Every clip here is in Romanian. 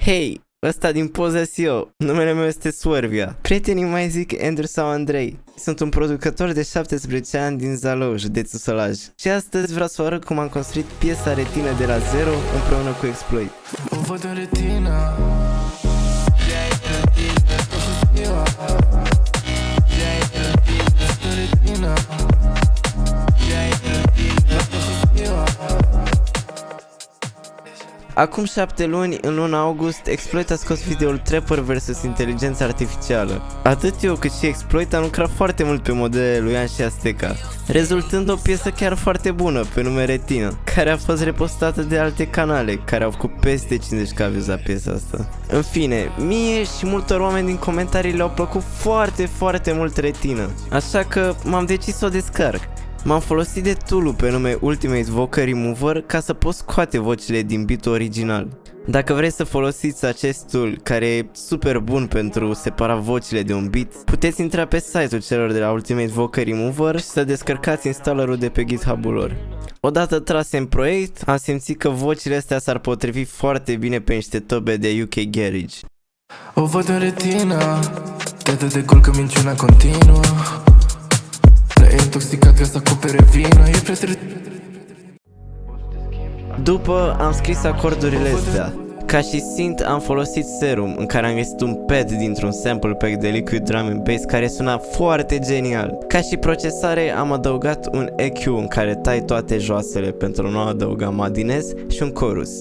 Hei, ăsta din poză eu. Numele meu este Swervia. Prietenii mai zic Andrew sau Andrei. Sunt un producător de 17 ani din Zalău, județul Sălaj. Și astăzi vreau să vă arăt cum am construit piesa retină de la zero împreună cu Exploit. O văd în retină. Acum 7 luni, în luna august, Exploit a scos videoul Trapper vs Inteligența Artificială. Atât eu cât și Exploit am lucrat foarte mult pe modelele lui Ian și Azteca, rezultând o piesă chiar foarte bună, pe nume Retină, care a fost repostată de alte canale, care au făcut peste 50k views la piesa asta. În fine, mie și multor oameni din comentarii le-au plăcut foarte mult Retină, așa că m-am decis să o descarc. M-am folosit de tool-ul pe nume Ultimate Vocal Remover ca să pot scoate vocile din beat-ul original. Dacă vreți să folosiți acest tool, care e super bun pentru separa vocile de un beat, puteți intra pe site-ul celor de la Ultimate Vocal Remover și să descărcați installerul de pe GitHub-ul lor. Odată trase în proiect, am simțit că vocile astea s-ar potrivi foarte bine pe niște tobe de UK Garage. O văd în retină, e atât de cool că minciuna continuă. E intoxicat ca să acopere vina, e prea. După am scris acordurile astea. Ca și synth am folosit Serum, în care am găsit un pad dintr-un sample pack de Liquid Drum and Bass care suna foarte genial. Ca și procesare am adăugat un EQ în care tai toate joasele pentru a nu adăuga madinez și un chorus.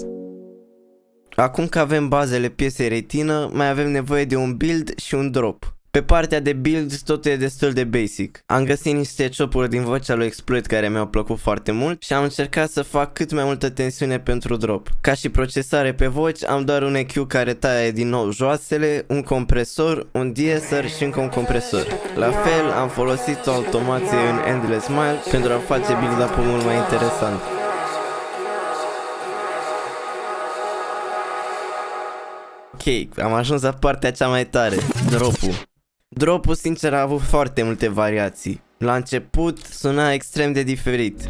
Acum că avem bazele piesei Retină, mai avem nevoie de un build și un drop. Pe partea de build totul e destul de basic. Am găsit niște chop-uri din vocea lui Exploit care mi-au plăcut foarte mult și am încercat să fac cât mai multă tensiune pentru drop. Ca și procesare pe voci am doar un EQ care taie din nou joasele, un compresor, un de-esser și încă un compresor. La fel am folosit o automație în Endless Smile pentru a face build-up-ul mult mai interesant. Ok, am ajuns la partea cea mai tare, drop-ul. Drop-ul sincer a avut foarte multe variații. La început suna extrem de diferit.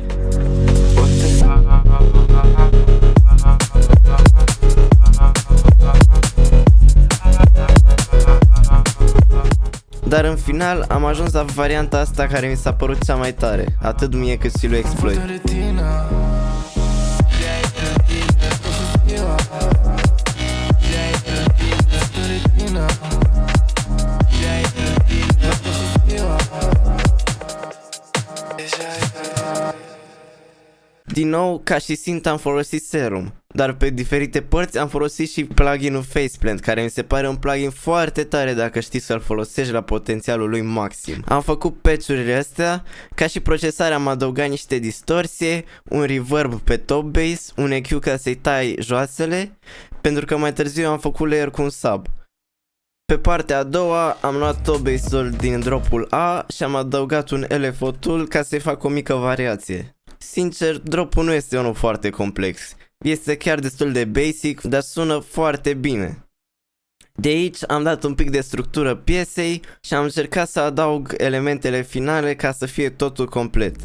Dar în final am ajuns la varianta asta care mi s-a părut cea mai tare, atât mie cât și lui Exploit. Din nou, ca și synth am folosit Serum, dar pe diferite părți am folosit și pluginul Faceplant, care mi se pare un plugin foarte tare dacă știi să-l folosești la potențialul lui maxim. Am făcut patch-urile astea, ca și procesare am adăugat niște distorsie, un reverb pe top bass, un EQ ca să-i tai joasele, pentru că mai târziu am făcut layer cu un sub. Pe partea a doua am luat top bass-ul din dropul A și am adăugat un LFO tool ca să-i fac o mică variație. Sincer, dropul nu este unul foarte complex, este chiar destul de basic, dar sună foarte bine. De aici am dat un pic de structură piesei și am încercat să adaug elementele finale ca să fie totul complet.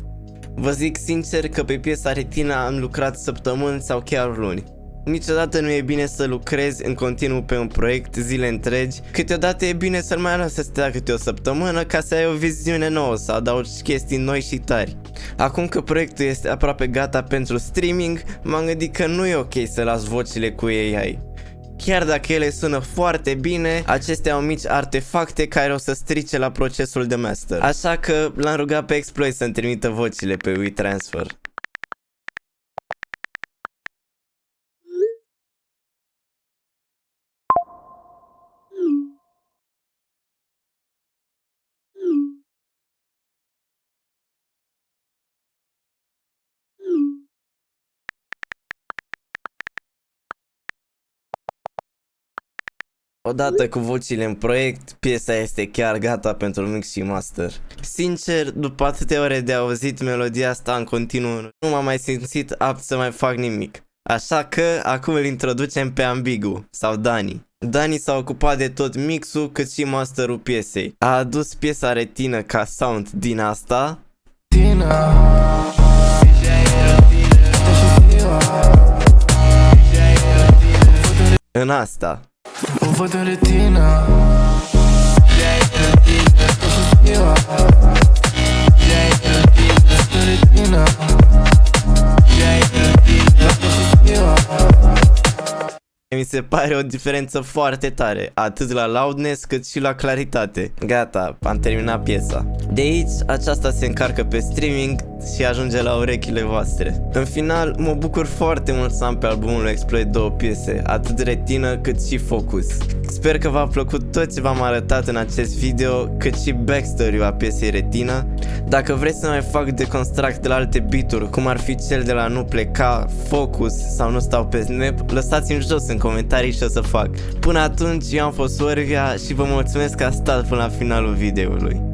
Vă zic sincer că pe piesa Retina am lucrat săptămâni sau chiar luni. Niciodată nu e bine să lucrezi în continuu pe un proiect zile întregi, câteodată e bine să-l mai lăsi să stea câte o săptămână ca să ai o viziune nouă, să adaugi chestii noi și tari. Acum că proiectul este aproape gata pentru streaming, m-am gândit că nu e ok să las vocile cu AI. Chiar dacă ele sună foarte bine, acestea au mici artefacte care o să strice la procesul de master. Așa că l-am rugat pe Exploit să-mi trimită vocile pe WeTransfer. Odată cu vocile în proiect, piesa este chiar gata pentru mix și master. Sincer, după atâtea ore de auzit melodia asta în continuu, nu m-am mai simțit apt să mai fac nimic. Așa că acum îl introducem pe Ambigu, sau Dani. Dani s-a ocupat de tot mixul cât și masterul piesei. A adus piesa Retină ca sound din asta. în asta. O văd în retina. Mi se pare o diferență foarte tare, atât la loudness cât și la claritate. Gata, am terminat piesa. De aici, aceasta se încarcă pe streaming și ajunge la urechile voastre. În final, mă bucur foarte mult să am pe albumul lui Exploit două piese, atât Retină cât și Focus. Sper că v-a plăcut tot ce v-am arătat în acest video, cât și backstory-ul a piesei Retină. Dacă vreți să mai fac deconstruct de la alte beat-uri, cum ar fi cel de la Nu Pleca, Focus sau Nu Stau pe Snap, lăsați-mi jos în comentarii și o să fac. Până atunci, eu am fost Orvia și vă mulțumesc că ați stat până la finalul videoului.